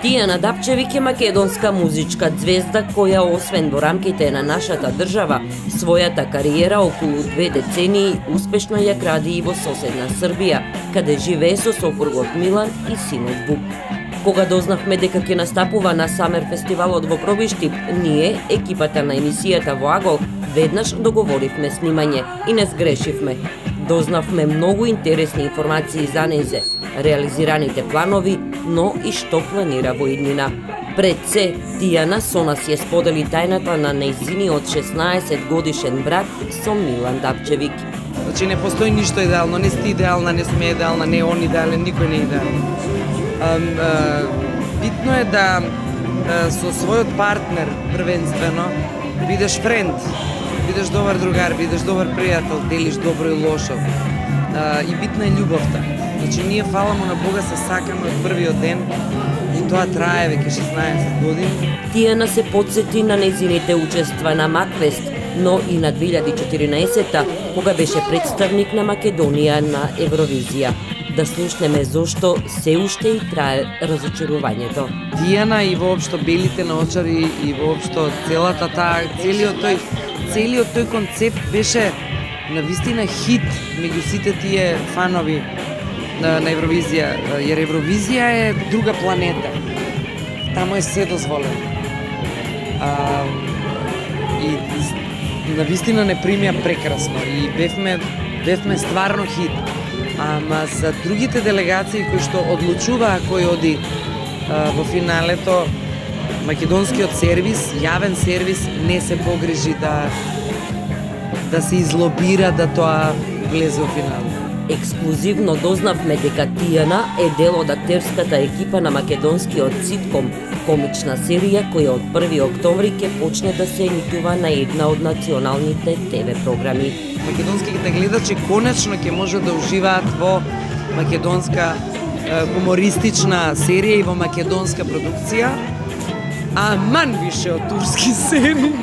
Тијана Дапчевик е македонска музичка ѕвезда која освен во рамките на нашата држава, својата кариера околу 2 децении успешно ја гради и во соседна Србија, каде живее со сопругот Милан и синот Вук. Кога дознавме дека ќе настапува на Самер фестивалот во Пробиштип, ние, екипата на емисијата во Агол, веднаш договоривме снимање и не сгрешивме. Дознавме многу интересни информации за незе, реализираните планови, но и што планира во иднина. Пред се, Тијана со нас ја сподели тајната на нејзиниот 16 годишен брак со Милан Дапчевик. Значи не постои ништо идеално, не сте идеална, не сме идеална, не он идеален, никој не е идеален. Битно е да со својот партнер првенствено бидеш френд, бидеш добар другар, бидеш добар пријател, делиш добро и лошо. И битна е љубовта. Значи ние фала му на Бога се сакаме од првиот ден и тоа трае веќе 16 години. Тијана се потсети на нејзините учества на Макфест, но и на 2014-та, кога беше представник на Македонија на Евровизија. Да слушнеме зошто се уште и трае разочарувањето. Тијана и воопшто белите наочари и воопшто целиот тој концепт беше навистина хит меѓу сите тие фанови на Евровизија, jer Евровизија е друга планета. Таму е се дозволено. И навистина не примија прекрасно и бевме стварно хит. Ама за другите делегации кои што одлучуваа кој оди во финалето, македонскиот сервис, јавен сервис, не се погрижи да се излобира да тоа влезе во финалот. Ексклузивно дознавме дека Тијана е дел од актерската екипа на македонскиот ситком, комична серија која од 1 октомври ќе почне да се емитува на една од националните ТВ програми. Македонските гледачи конечно ќе може да уживаат во македонска хумористична серија и во македонска продукција, аман више од турски серии.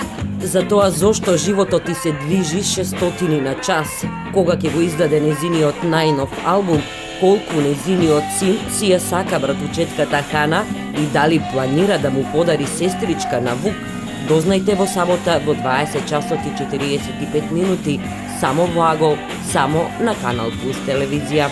За тоа зошто животот ти се движи 600 на час, кога ќе го издаде нејзиниот најнов албум, колку нејзиниот син си ја сака братучетката Хана и дали планира да му подари сестричка на Вук, дознајте во сабота во 20 часот и 45 минути, само во Агол, само на Канал Плюс телевизија.